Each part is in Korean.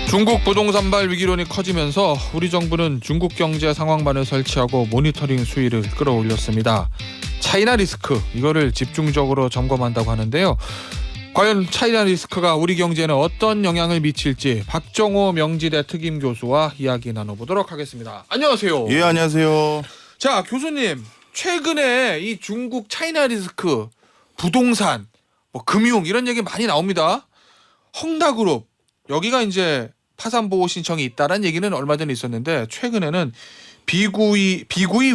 중국 부동산발 위기론이 커지면서 우리 정부는 중국 경제 상황반을 설치하고 모니터링 수위를 끌어올렸습니다. 차이나 리스크, 이거를 집중적으로 점검한다고 하는데요. 과연 차이나 리스크가 우리 경제에는 어떤 영향을 미칠지 박정호 명지대 특임 교수와 이야기 나눠보도록 하겠습니다. 안녕하세요. 예, 안녕하세요. 자, 교수님, 최근에 이 중국 차이나 리스크, 부동산, 금융 이런 얘기 많이 나옵니다. 헝다그룹, 여기가 이제 파산 보호 신청이 있다라는 얘기는 얼마 전에 있었는데 최근에는 비구이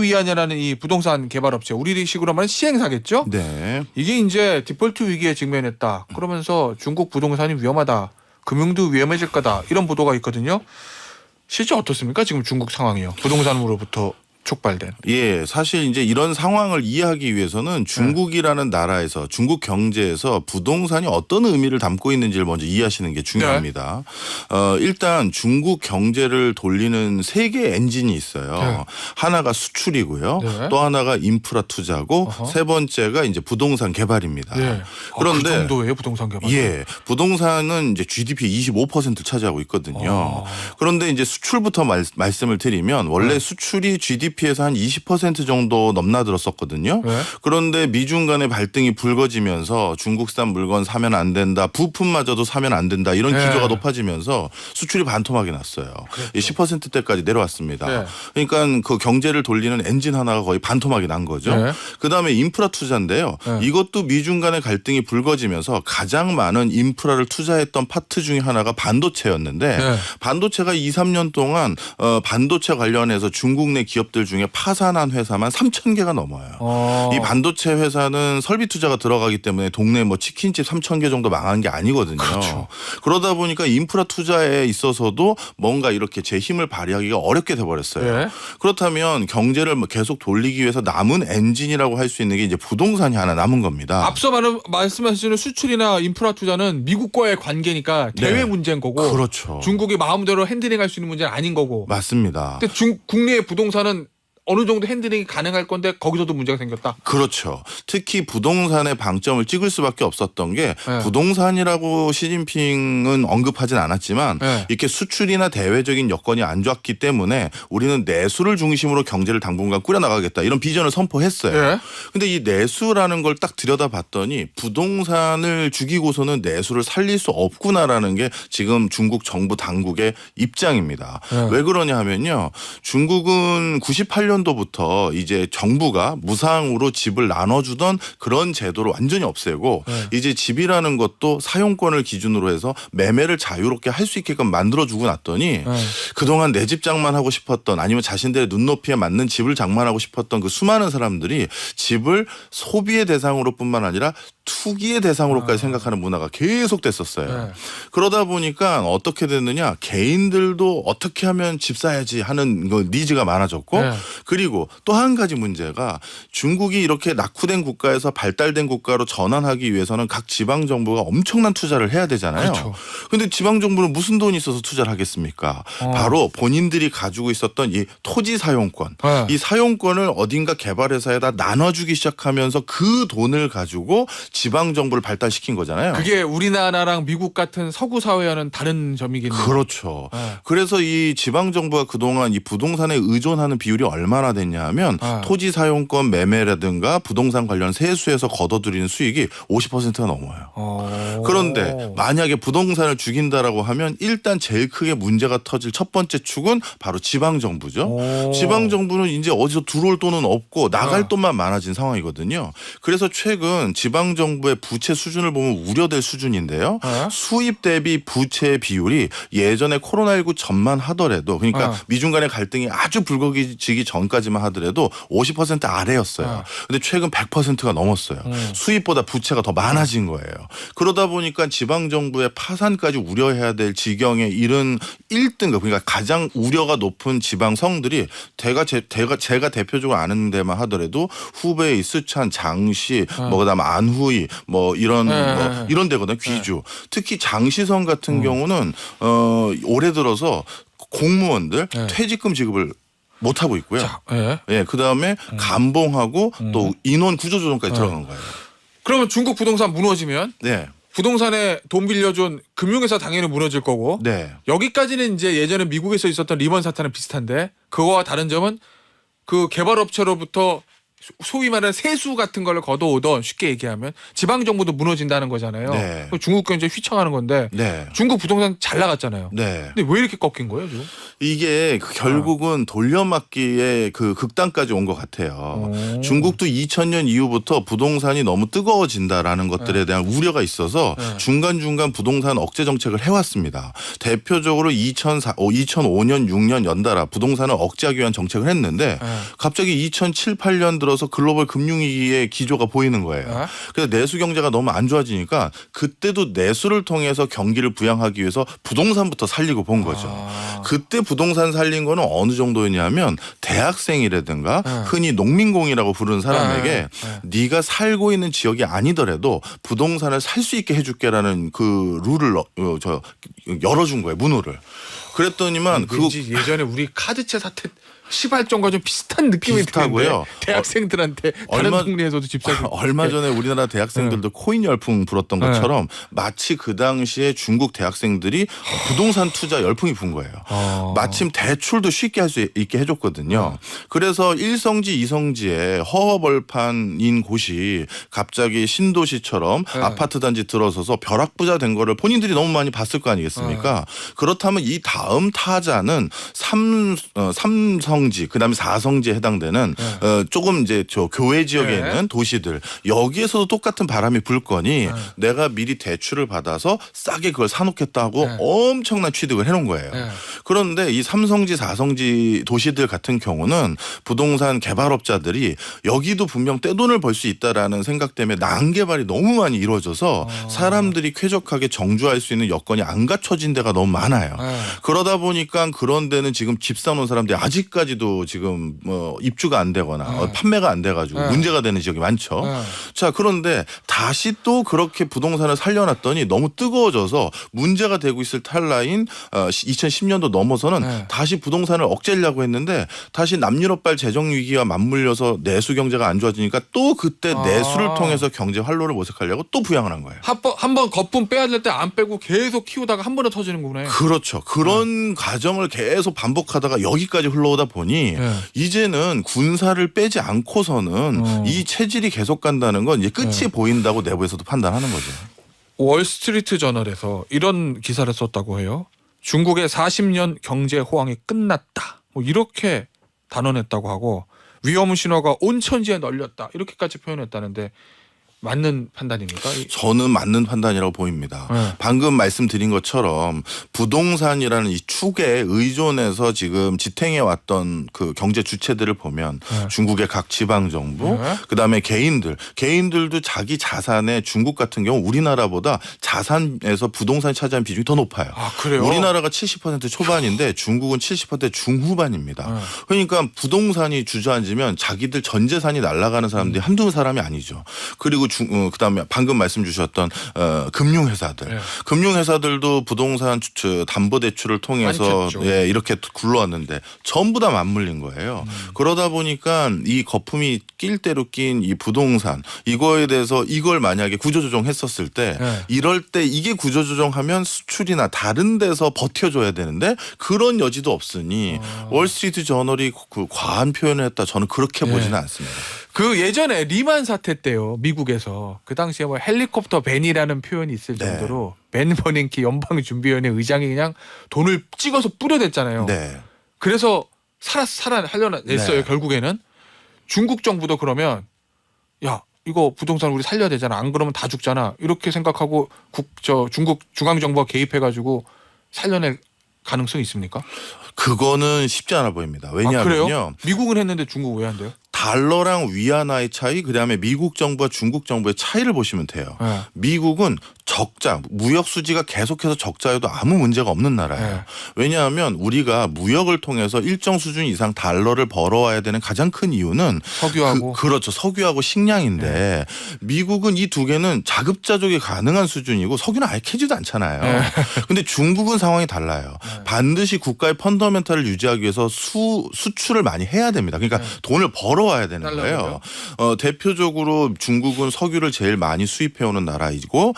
위안이라는 이 부동산 개발 업체, 우리식으로 말하면 시행사겠죠? 네. 이게 이제 디폴트 위기에 직면했다. 그러면서 중국 부동산이 위험하다. 금융도 위험해질 거다. 이런 보도가 있거든요. 실제 어떻습니까? 지금 중국 상황이요. 부동산으로부터 촉발된. 예, 사실 이제 이런 상황을 이해하기 위해서는 중국이라는 나라에서 중국 경제에서 부동산이 어떤 의미를 담고 있는지를 먼저 이해하시는 게 중요합니다. 일단 중국 경제를 돌리는 세 개의 엔진이 있어요. 네. 하나가 수출이고요. 네. 또 하나가 인프라 투자고 어허. 세 번째가 이제 부동산 개발입니다. 네. 그런데 그 정도예요, 부동산 개발. 예, 부동산은 이제 GDP 25%를 차지하고 있거든요. 그런데 이제 수출부터 말씀을 드리면 원래 수출이 GDP에서 한 20% 정도 넘나들었었거든요. 네. 그런데 미중 간의 발등이 붉어지면서 중국산 물건 사면 안 된다, 부품마저도 사면 안 된다 이런 네. 기조가 높아지면서 수출이 반토막이 났어요. 그랬죠. 10%대까지 내려왔습니다. 네. 그러니까 그 경제를 돌리는 엔진 하나가 거의 반토막이 난 거죠. 네. 그다음에 인프라 투자인데요. 네. 이것도 미중 간의 갈등이 불거지면서 가장 많은 인프라를 투자했던 파트 중에 하나가 반도체였는데 네. 반도체가 2, 3년 동안 반도체 관련해서 중국 내 기업들 중에 파산한 회사만 3,000개가 넘어요. 이 반도체 회사는 설비 투자가 들어가기 때문에 동네 뭐 치킨집 3,000개 정도 망한 게 아니거든요. 그렇죠. 그러다 보니까 인프라 투자에 있어서도 뭔가 이렇게 제 힘을 발휘하기가 어렵게 돼버렸어요. 네. 그렇다면 경제를 계속 돌리기 위해서 남은 엔진이라고 할 수 있는 게 이제 부동산이 하나 남은 겁니다. 앞서 말씀하시는 수출이나 인프라 투자는 미국과의 관계니까 대외 네. 문제인 거고 그렇죠. 중국이 마음대로 핸들링할 수 있는 문제는 아닌 거고. 맞습니다. 근데 국내의 부동산은 어느 정도 핸들링이 가능할 건데 거기서도 문제가 생겼다. 그렇죠. 특히 부동산의 방점을 찍을 수밖에 없었던 게 네. 부동산이라고 시진핑은 언급하진 않았지만 네. 이렇게 수출이나 대외적인 여건이 안 좋았기 때문에 우리는 내수를 중심으로 경제를 당분간 꾸려나가겠다 이런 비전을 선포했어요. 네. 근데 이 내수라는 걸 딱 들여다봤더니 부동산을 죽이고서는 내수를 살릴 수 없구나라는 게 지금 중국 정부 당국의 입장입니다. 네. 왜 그러냐 하면요. 중국은 98년도부터 이제 정부가 무상으로 집을 나눠주던 그런 제도를 완전히 없애고 네. 이제 집이라는 것도 사용권을 기준으로 해서 매매를 자유롭게 할 수 있게끔 만들어주고 났더니 그동안 내 집 장만하고 싶었던 아니면 자신들의 눈높이에 맞는 집을 장만하고 싶었던 그 수많은 사람들이 집을 소비의 대상으로뿐만 아니라 투기의 대상으로까지 생각하는 문화가 계속 됐었어요. 네. 그러다 보니까 어떻게 됐느냐 개인들도 어떻게 하면 집 사야지 하는 그 니즈가 많아졌고 네. 그리고 또 한 가지 문제가 중국이 이렇게 낙후된 국가에서 발달된 국가로 전환하기 위해서는 각 지방 정부가 엄청난 투자를 해야 되잖아요. 그렇죠. 그런데 지방 정부는 무슨 돈이 있어서 투자를 하겠습니까? 바로 본인들이 가지고 있었던 이 토지 사용권. 네. 이 사용권을 어딘가 개발회사에다 나눠주기 시작하면서 그 돈을 가지고 지방 정부를 발달시킨 거잖아요. 그게 우리나라랑 미국 같은 서구 사회와는 다른 점이겠네요. 그렇죠. 네. 그래서 이 지방 정부가 그동안 이 부동산에 의존하는 비율이 얼마나 됐냐 하면 토지 사용권 매매라든가 부동산 관련 세수에서 걷어들이는 수익이 50%가 넘어요. 그런데 만약에 부동산을 죽인다라고 하면 일단 제일 크게 문제가 터질 첫 번째 축은 바로 지방 정부죠. 지방 정부는 이제 어디서 들어올 돈은 없고 나갈 돈만 많아진 상황이거든요. 그래서 최근 지방 정부의 부채 수준을 보면 우려될 수준인데요. 수입 대비 부채 비율이 예전에 코로나19 전만 하더라도 그러니까 미중 간의 갈등이 아주 불거지기 전까지만 하더라도 50% 아래였어요. 근데 최근 100%가 넘었어요. 수입보다 부채가 더 많아진 거예요. 그러다 보니까 지방 정부의 파산까지 우려해야 될 지경에 이른 1등급 그러니까 가장 우려가 높은 지방성들이 제가 대표적으로 아는 데만 하더라도 후베이, 스촨, 장시, 그다음에 안후이 이런 데거든요. 귀주. 특히 장시성 같은 경우는 올해 들어서 공무원들 퇴직금 지급을 못 하고 있고요. 예, 그다음에 감봉하고 또 인원 구조조정까지 들어간 거예요. 그러면 중국 부동산 무너지면 네. 부동산에 돈 빌려준 금융회사 당연히 무너질 거고 네. 여기까지는 이제 예전에 미국에서 있었던 리먼 사태는 비슷한데 그거와 다른 점은 그 개발업체로부터 소위 말하는 세수 같은 걸 걷어오던 쉽게 얘기하면 지방 정부도 무너진다는 거잖아요. 네. 중국 경제 휘청하는 건데 네. 중국 부동산 잘 나갔잖아요. 네. 근데 왜 이렇게 꺾인 거예요 지금? 이게 결국은 돌려막기의 그 극단까지 온 것 같아요. 중국도 2000년 이후부터 부동산이 너무 뜨거워진다라는 것들에 대한 우려가 있어서 중간중간 부동산 억제 정책을 해왔습니다. 대표적으로 2005년 6년 연달아 부동산을 억제하기 위한 정책을 했는데 갑자기 2007, 8년 들어서 글로벌 금융위기의 기조가 보이는 거예요. 그래서 내수 경제가 너무 안 좋아지니까 그때도 내수를 통해서 경기를 부양하기 위해서 부동산부터 살리고 본 거죠. 그때 부동산 살린 거는 어느 정도였냐면 대학생이라든가 흔히 농민공이라고 부르는 사람에게 네가 살고 있는 지역이 아니더라도 부동산을 살 수 있게 해줄게라는 그 룰을 열어준 거예요. 문호를. 그랬더니만 그거 예전에 우리 카드채 사태 시발점과 좀 비슷한 느낌이 비슷하고요. 드는데 대학생들한테 다른 동네에서도 집 사기 얼마 전에 우리나라 대학생들도 코인 열풍 불었던 것처럼 마치 그 당시에 중국 대학생들이 부동산 투자 열풍이 분 거예요. 마침 대출도 쉽게 할 수 있게 해줬거든요. 그래서 1성지 2성지에 허허벌판인 곳이 갑자기 신도시처럼 아파트 단지 들어서서 벼락부자 된 거를 본인들이 너무 많이 봤을 거 아니겠습니까? 그렇다면 이 다음 타자는 삼성지 그다음에 4성지에 해당되는 조금 이제 저 교외 지역에 있는 도시들 여기에서도 똑같은 바람이 불 거니 내가 미리 대출을 받아서 싸게 그걸 사놓겠다고 엄청난 취득을 해놓은 거예요. 그런데 이 3성지 4성지 도시들 같은 경우는 부동산 개발업자들이 여기도 분명 떼돈을 벌 수 있다라는 생각 때문에 난개발이 너무 많이 이루어져서 사람들이 쾌적하게 정주할 수 있는 여건이 안 갖춰진 데가 너무 많아요. 그러다 보니까 그런 데는 지금 집 사놓은 사람들이 아직까지도 지금 뭐 입주가 안 되거나 판매가 안 돼가지고 문제가 되는 지역이 많죠. 자, 그런데 다시 또 그렇게 부동산을 살려놨더니 너무 뜨거워져서 문제가 되고 있을 탈라인 2010년도 넘어서는 다시 부동산을 억제하려고 했는데 다시 남유럽발 재정 위기와 맞물려서 내수 경제가 안 좋아지니까 또 그때 내수를 통해서 경제 활로를 모색하려고 또 부양을 한 거예요. 한번 거품 빼야 될 때 안 빼고 계속 키우다가 한 번에 터지는구나. 그렇죠. 그런 과정을 계속 반복하다가 여기까지 흘러오다 보니 이제는 군사를 빼지 않고서는 이 체질이 계속 간다는 건 이제 끝이 보인다고 내부에서도 판단하는 거죠. 월스트리트 저널에서 이런 기사를 썼다고 해요. 중국의 40년 경제 호황이 끝났다. 뭐 이렇게 단언했다고 하고 위험 신호가 온 천지에 널렸다. 이렇게까지 표현했다는데 맞는 판단입니까? 저는 맞는 판단이라고 보입니다. 방금 말씀드린 것처럼 부동산이라는 이 축에 의존해서 지금 지탱해 왔던 그 경제 주체들을 보면 중국의 각 지방 정부, 그다음에 개인들도 자기 자산에 중국 같은 경우 우리나라보다 자산에서 부동산이 차지하는 비중이 더 높아요. 아, 그래요? 우리나라가 70% 초반인데 중국은 70% 중후반입니다. 그러니까 부동산이 주저앉으면 자기들 전 재산이 날아가는 사람들이 한두 사람이 아니죠. 그리고 그다음에 방금 말씀 주셨던 금융회사들. 금융회사들도 부동산 담보대출을 통해서 이렇게 굴러왔는데 전부 다 맞물린 거예요. 그러다 보니까 이 거품이 낄 대로 낀 이 부동산 이거에 대해서 이걸 만약에 구조조정했었을 때 이럴 때 이게 구조조정하면 수출이나 다른 데서 버텨줘야 되는데 그런 여지도 없으니 월스트리트 저널이 그 과한 표현을 했다. 저는 그렇게 보지는 않습니다. 그 예전에 리만 사태 때요. 미국에서 그 당시에 뭐 헬리콥터 벤이라는 표현이 있을 정도로 벤 버냉키 연방준비위원회 의장이 그냥 돈을 찍어서 뿌려댔잖아요. 그래서 살아냈어요. 결국에는 중국 정부도 그러면 야 이거 부동산 우리 살려야 되잖아. 안 그러면 다 죽잖아. 이렇게 생각하고 중국 중앙정부가 개입해가지고 살려낼 가능성이 있습니까? 그거는 쉽지 않아 보입니다. 왜냐하면요. 미국은 했는데 중국 왜 안 돼요? 달러랑 위안화의 차이, 그다음에 미국 정부와 중국 정부의 차이를 보시면 돼요. 미국은 적자, 무역 수지가 계속해서 적자여도 아무 문제가 없는 나라예요. 왜냐하면 우리가 무역을 통해서 일정 수준 이상 달러를 벌어와야 되는 가장 큰 이유는 석유하고 그렇죠. 석유하고 식량인데 미국은 이 두 개는 자급자족이 가능한 수준이고 석유는 아예 캐지도 않잖아요. 근데 중국은 상황이 달라요. 반드시 국가의 펀더멘탈을 유지하기 위해서 수출을 많이 해야 됩니다. 그러니까 돈을 벌어와야 되는 거예요. 대표적으로 중국은 석유를 제일 많이 수입해오는 나라이고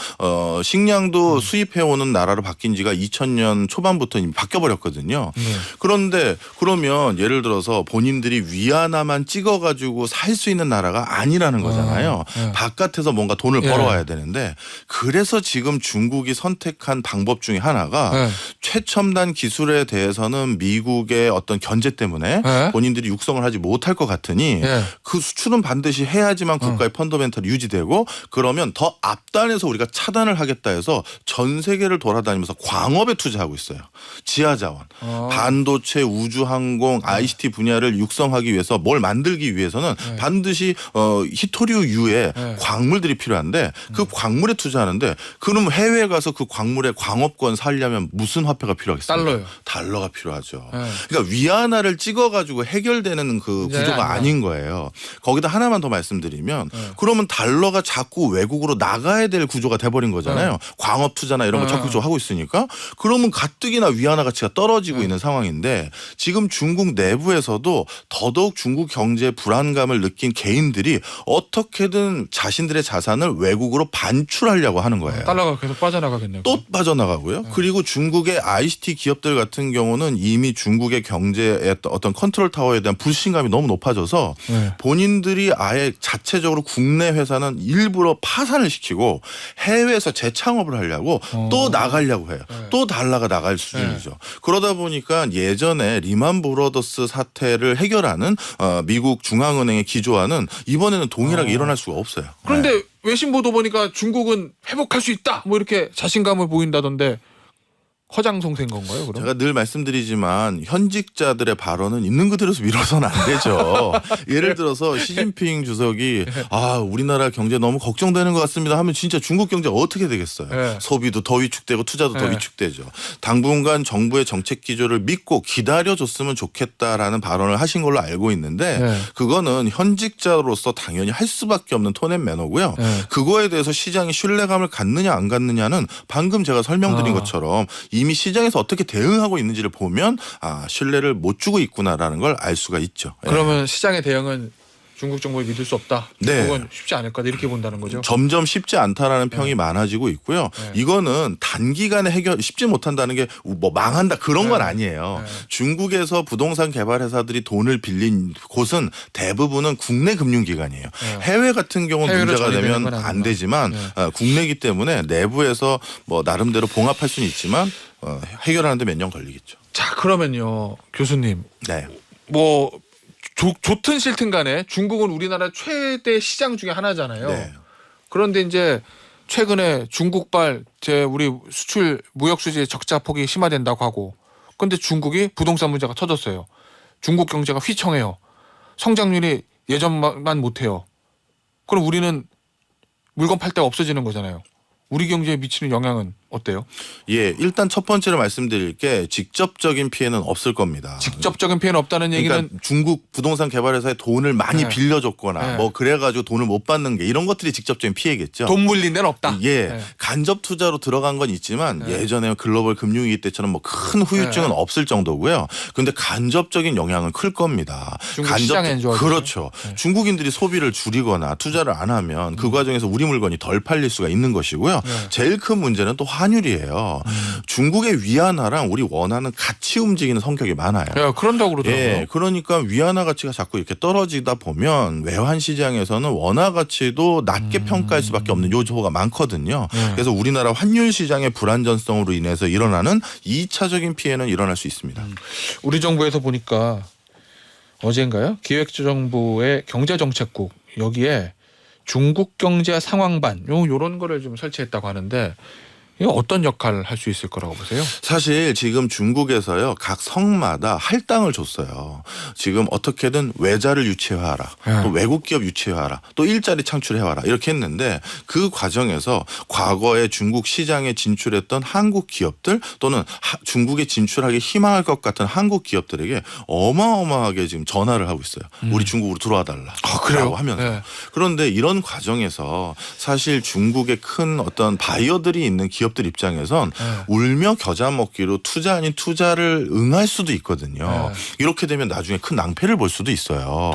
식량도 수입해오는 나라로 바뀐 지가 2000년 초반부터 이미 바뀌어버렸거든요. 그런데 그러면 예를 들어서 본인들이 위안화만 찍어가지고 살 수 있는 나라가 아니라는 거잖아요. 바깥에서 뭔가 돈을 벌어와야 되는데 그래서 지금 중국이 선택한 방법 중에 하나가 최첨단 기술에 대해서는 미국의 어떤 견제 때문에 본인들이 육성을 하지 못할 것 같으니 그 수출은 반드시 해야지만 국가의 펀더멘털이 유지되고 그러면 더 앞단에서 우리가 차단을 하겠다 해서 전 세계를 돌아다니면서 광업에 투자하고 있어요. 지하자원, 반도체, 우주항공, ICT 분야를 육성하기 위해서 뭘 만들기 위해서는 반드시 히토류유의 광물들이 필요한데 그 광물에 투자하는데 그럼 해외에 가서 그 광물의 광업권 살려면 무슨 화폐가 필요하겠습니까? 달러요. 달러가 필요하죠. 그러니까 위안화를 찍어가지고 해결되는 그 구조가 아닌 거예요. 거기다 하나만 더 말씀드리면 그러면 달러가 자꾸 외국으로 나가야 될 구조가 돼버린 거잖아요. 광업 투자나 이런 거 적극적으로 하고 있으니까 그러면 가뜩이나 위안화 가치가 떨어지고 있는 상황인데 지금 중국 내부에서도 더더욱 중국 경제의 불안감을 느낀 개인들이 어떻게든 자신들의 자산을 외국으로 반출하려고 하는 거예요. 달러가 계속 빠져나가겠네요. 또 빠져나가고요. 그리고 중국의 ICT 기업들 같은 경우는 이미 중국의 경제의 어떤 컨트롤 타워에 대한 불신감이 너무 높아져서 본인들이 아예 자체적으로 국내 회사는 일부러 파산을 시키고 해외에서 재창업을 하려고 또 나가려고 해요. 또 달러가 나갈 수준이죠. 그러다 보니까 예전에 리만 브로더스 사태를 해결하는 미국 중앙은행의 기조와는 이번에는 동일하게 일어날 수가 없어요. 그런데 외신 보도 보니까 중국은 회복할 수 있다 뭐 이렇게 자신감을 보인다던데 허장성세인 건가요? 그럼? 제가 늘 말씀드리지만 현직자들의 발언은 있는 그대로서 밀어서는 안 되죠. 예를 들어서 시진핑 주석이 우리나라 경제 너무 걱정되는 것 같습니다 하면 진짜 중국 경제 어떻게 되겠어요. 소비도 더 위축되고 투자도 더 위축되죠. 당분간 정부의 정책 기조를 믿고 기다려줬으면 좋겠다라는 발언을 하신 걸로 알고 있는데 그거는 현직자로서 당연히 할 수밖에 없는 톤앤매너고요. 그거에 대해서 시장이 신뢰감을 갖느냐 안 갖느냐는 방금 제가 설명드린 것처럼 이미 시장에서 어떻게 대응하고 있는지를 보면 신뢰를 못 주고 있구나라는 걸 알 수가 있죠. 그러면 시장의 대응은 중국 정부를 믿을 수 없다. 중국은 쉽지 않을 거다 이렇게 본다는 거죠. 점점 쉽지 않다라는 평이 많아지고 있고요. 이거는 단기간에 해결 쉽지 못한다는 게 뭐 망한다 그런 건 아니에요. 중국에서 부동산 개발 회사들이 돈을 빌린 곳은 대부분은 국내 금융기관이에요. 해외 같은 경우는 문제가 되면 안 되지만 국내이기 때문에 내부에서 뭐 나름대로 봉합할 수는 있지만 해결하는데 몇 년 걸리겠죠. 자 그러면요 교수님. 뭐 좋든 싫든 간에 중국은 우리나라 최대 시장 중에 하나잖아요. 그런데 이제 최근에 중국발 우리 수출 무역 수지 적자 폭이 심화된다고 하고 근데 중국이 부동산 문제가 터졌어요. 중국 경제가 휘청해요. 성장률이 예전만 못해요. 그럼 우리는 물건 팔 데가 없어지는 거잖아요. 우리 경제에 미치는 영향은 어때요? 일단 첫 번째로 말씀드릴 게 직접적인 피해는 없을 겁니다. 직접적인 피해는 없다는 얘기는 그러니까 중국 부동산 개발회사에 돈을 많이 빌려줬거나 뭐 그래가지고 돈을 못 받는 게 이런 것들이 직접적인 피해겠죠. 돈 물린 데는 없다. 간접 투자로 들어간 건 있지만 예전에 글로벌 금융위기 때처럼 뭐 큰 후유증은 없을 정도고요. 그런데 간접적인 영향은 클 겁니다. 중국 시장에 그렇죠. 중국인들이 소비를 줄이거나 투자를 안 하면 그 과정에서 우리 물건이 덜 팔릴 수가 있는 것이고요. 제일 큰 문제는 또 환율이에요. 중국의 위안화랑 우리 원화는 같이 움직이는 성격이 많아요. 그런다고 그러더라고요. 그러니까 위안화 가치가 자꾸 이렇게 떨어지다 보면 외환 시장에서는 원화 가치도 낮게 평가할 수밖에 없는 요소가 많거든요. 그래서 우리나라 환율 시장의 불안전성으로 인해서 일어나는 2차적인 피해는 일어날 수 있습니다. 우리 정부에서 보니까 어제인가요? 기획재정부의 경제정책국 여기에 중국 경제 상황반 요런 거를 좀 설치했다고 하는데 이거 어떤 역할을 할 수 있을 거라고 보세요? 사실 지금 중국에서요 각 성마다 할당을 줬어요. 지금 어떻게든 외자를 유치화하라, 또 외국 기업 유치화하라, 또 일자리 창출해와라 이렇게 했는데 그 과정에서 과거에 중국 시장에 진출했던 한국 기업들 또는 중국에 진출하기 희망할 것 같은 한국 기업들에게 어마어마하게 지금 전화를 하고 있어요. 우리 중국으로 들어와 달라. 라고 하면서. 그런데 이런 과정에서 사실 중국의 큰 어떤 바이어들이 있는 기업들 입장에선 울며 겨자 먹기로 투자 아닌 투자를 응할 수도 있거든요. 이렇게 되면 나중에 큰 낭패를 볼 수도 있어요.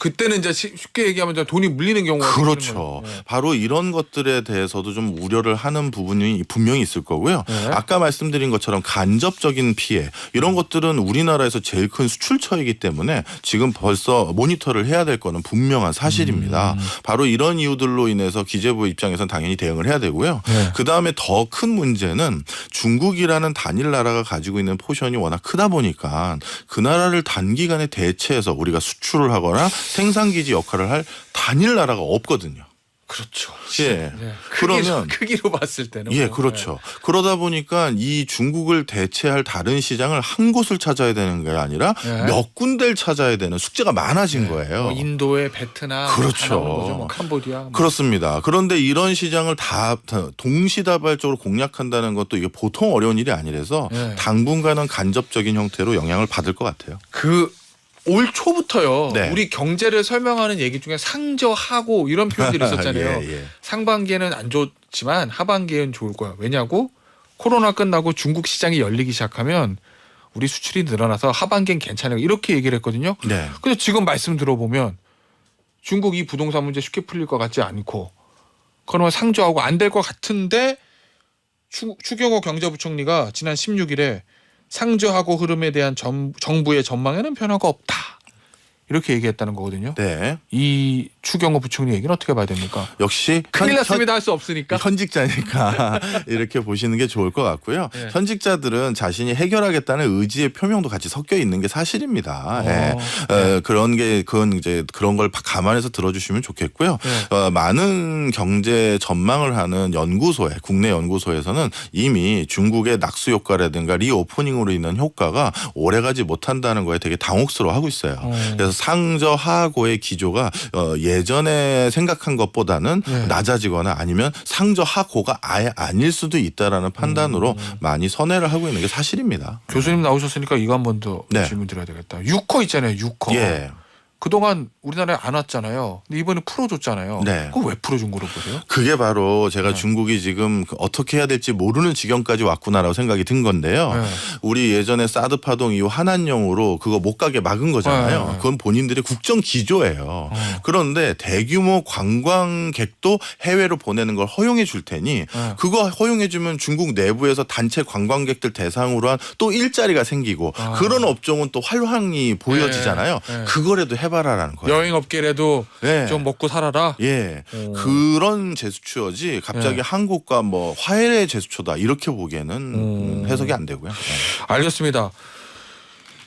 그때는 이제 쉽게 얘기하면 이제 돈이 물리는 경우가 그렇죠. 바로 이런 것들에 대해서도 좀 우려를 하는 부분이 분명히 있을 거고요. 네. 아까 말씀드린 것처럼 간접적인 피해 이런 것들은 우리나라에서 제일 큰 수출처이기 때문에 지금 벌써 모니터를 해야 될 거는 분명한 사실입니다. 바로 이런 이유들로 인해서 기재부 입장에서는 당연히 대응을 해야 되고요. 네. 그다음에 더 큰 문제는 중국이라는 단일 나라가 가지고 있는 포션이 워낙 크다 보니까 그 나라를 단기간에 대체해서 우리가 수출을 하거나 생산기지 역할을 할 단일 나라가 없거든요. 그렇죠. 예. 네. 그러면 크기로 봤을 때는 예, 뭐. 그렇죠. 그러다 보니까 이 중국을 대체할 다른 시장을 한 곳을 찾아야 되는 게 아니라 네. 몇 군데를 찾아야 되는 숙제가 많아진 거예요. 뭐 인도에 베트남, 그렇죠. 뭐 캄보디아. 뭐. 그렇습니다. 그런데 이런 시장을 다 동시다발적으로 공략한다는 것도 이게 보통 어려운 일이 아니라서 네. 당분간은 간접적인 형태로 영향을 받을 것 같아요. 올 초부터요. 네. 우리 경제를 설명하는 얘기 중에 상저하고 이런 표현들이 있었잖아요. 예, 예. 상반기에는 안 좋지만 하반기에는 좋을 거야. 왜냐고? 코로나 끝나고 중국 시장이 열리기 시작하면 우리 수출이 늘어나서 하반기엔 괜찮아요. 이렇게 얘기를 했거든요. 네. 근데 지금 말씀 들어보면 중국 이 부동산 문제 쉽게 풀릴 것 같지 않고 그러면 상저하고 안 될 것 같은데 추경호 경제부총리가 지난 16일에 상저하고 흐름에 대한 정부의 전망에는 변화가 없다. 이렇게 얘기했다는 거거든요. 네. 이 추경호 부총리 얘기는 어떻게 봐야 됩니까? 역시 큰일 났습니다 할 수 없으니까. 현직자니까 이렇게 보시는 게 좋을 것 같고요. 네. 현직자들은 자신이 해결하겠다는 의지의 표명도 같이 섞여 있는 게 사실입니다. 그런 게 그건 이제 그런 걸 감안해서 들어주시면 좋겠고요. 네. 많은 경제 전망을 하는 연구소에 국내 연구소에서는 이미 중국의 낙수 효과라든가 리오프닝으로 인한 효과가 오래가지 못한다는 거에 되게 당혹스러워하고 있어요. 그래서 상저하고의 기조가 예전에 생각한 것보다는 낮아지거나 아니면 상저하고가 아예 아닐 수도 있다라는 판단으로 많이 선회를 하고 있는 게 사실입니다. 교수님 나오셨으니까 이거 한 번 더 네. 질문 드려야 되겠다. 6호 있잖아요. 6호. 예. 그동안 우리나라에 안 왔잖아요. 근데 이번에 풀어줬잖아요. 네. 그거 왜 풀어준 거로 보세요? 그게 바로 제가 네. 중국이 지금 어떻게 해야 될지 모르는 지경까지 왔구나라고 생각이 든 건데요. 네. 우리 예전에 사드 파동 이후 한한령으로 그거 못 가게 막은 거잖아요. 네. 그건 본인들의 국정 기조예요. 그런데 대규모 관광객도 해외로 보내는 걸 허용해 줄 테니 그거 허용해 주면 중국 내부에서 단체 관광객들 대상으로 한 또 일자리가 생기고 그런 업종은 또 활황이 보여지잖아요. 네. 그거라도 해봐라라는 거예요. 여행업계라도 네. 좀 먹고 살아라. 예, 오. 그런 제스처지 갑자기 네. 한국과 뭐 화해의 제스처다 이렇게 보기에는 해석이 안 되고요. 네. 알겠습니다.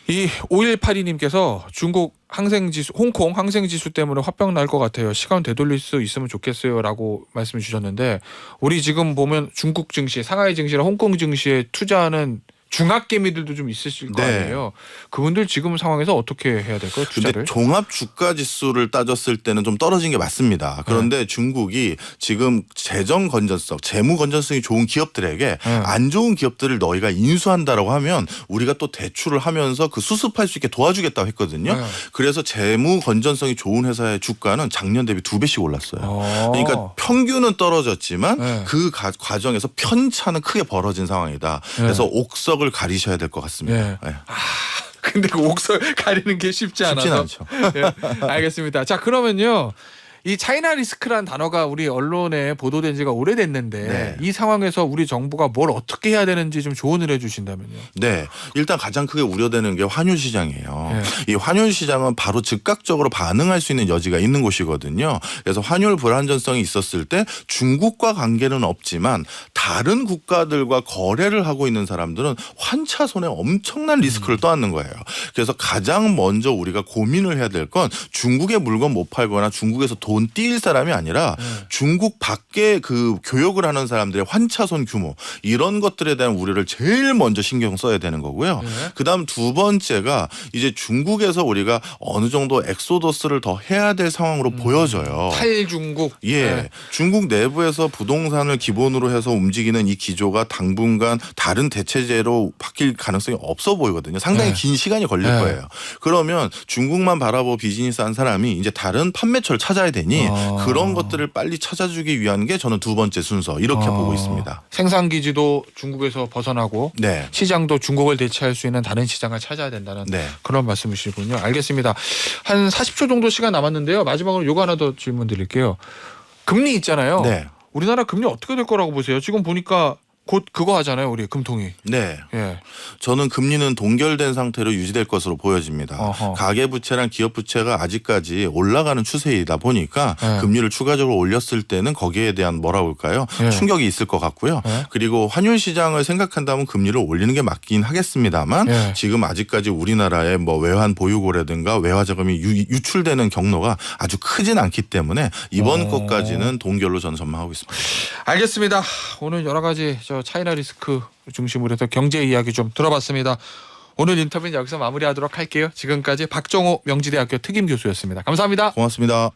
이 5182님께서 중국 항생지수, 홍콩 항생지수 때문에 화병 날 것 같아요. 시간 되돌릴 수 있으면 좋겠어요라고 말씀해 주셨는데 우리 지금 보면 중국 증시, 상하이 증시나 홍콩 증시에 투자하는 중학개미들도 좀 있으실 거 네. 아니에요. 그분들 지금 상황에서 어떻게 해야 될까요? 근데 투자를? 종합 주가 지수를 따졌을 때는 좀 떨어진 게 맞습니다. 그런데 중국이 지금 재정 건전성, 재무 건전성이 좋은 기업들에게 안 좋은 기업들을 너희가 인수한다라고 하면 우리가 또 대출을 하면서 그 수습할 수 있게 도와주겠다고 했거든요. 그래서 재무 건전성이 좋은 회사의 주가는 작년 대비 2배씩 올랐어요. 그러니까 평균은 떨어졌지만 그 과정에서 편차는 크게 벌어진 상황이다. 그래서 옥석을 가리셔야 될 것 같습니다. 네. 근데 그 옥설 가리는 게 쉽지 않아서. 쉽진 않죠. 예, 알겠습니다. 자, 그러면요. 이 차이나 리스크란 단어가 우리 언론에 보도된 지가 오래됐는데 네. 이 상황에서 우리 정부가 뭘 어떻게 해야 되는지 좀 조언을 해 주신다면요. 네. 일단 가장 크게 우려되는 게 환율 시장이에요. 네. 이 환율 시장은 바로 즉각적으로 반응할 수 있는 여지가 있는 곳이거든요. 그래서 환율 불안전성이 있었을 때 중국과 관계는 없지만 다른 국가들과 거래를 하고 있는 사람들은 환차손에 엄청난 리스크를 떠안는 거예요. 그래서 가장 먼저 우리가 고민을 해야 될 건 중국의 물건 못 팔거나 중국에서 돈 띄일 사람이 아니라 중국 밖에 그 교역을 하는 사람들의 환차손 규모 이런 것들에 대한 우려를 제일 먼저 신경 써야 되는 거고요. 그다음 두 번째가 이제 중국에서 우리가 어느 정도 엑소더스를 더 해야 될 상황으로 보여져요. 탈중국. 예, 중국 내부에서 부동산을 기본으로 해서 움직이는 이 기조가 당분간 다른 대체제로 바뀔 가능성이 없어 보이거든요. 상당히 긴 시간이 걸릴 거예요. 그러면 중국만 바라보고 비즈니스 한 사람이 이제 다른 판매처를 찾아야 되니까 테니 그런 것들을 빨리 찾아주기 위한 게 저는 두 번째 순서 이렇게 보고 있습니다. 생산 기지도 중국에서 벗어나고 네. 시장도 중국을 대체할 수 있는 다른 시장을 찾아야 된다는 네. 그런 말씀이시군요. 알겠습니다. 한 40초 정도 시간 남았는데요. 마지막으로 요거 하나 더 질문 드릴게요. 금리 있잖아요. 네. 우리나라 금리 어떻게 될 거라고 보세요? 지금 보니까 곧 그거 하잖아요. 우리 금통위. 네. 예. 저는 금리는 동결된 상태로 유지될 것으로 보여집니다. 어허. 가계부채랑 기업부채가 아직까지 올라가는 추세이다 보니까 네. 금리를 추가적으로 올렸을 때는 거기에 대한 뭐라 볼까요? 네. 충격이 있을 것 같고요. 네. 그리고 환율 시장을 생각한다면 금리를 올리는 게 맞긴 하겠습니다만 네. 지금 아직까지 우리나라의 뭐 외환 보유고라든가 외화 자금이 유출되는 경로가 아주 크진 않기 때문에 이번 것까지는 동결로 저는 전망하고 있습니다. 알겠습니다. 오늘 여러 가지 차이나 리스크 중심으로 해서 경제 이야기 좀 들어봤습니다. 오늘 인터뷰는 여기서 마무리하도록 할게요. 지금까지 박정호 명지대학교 특임 교수였습니다. 감사합니다. 고맙습니다.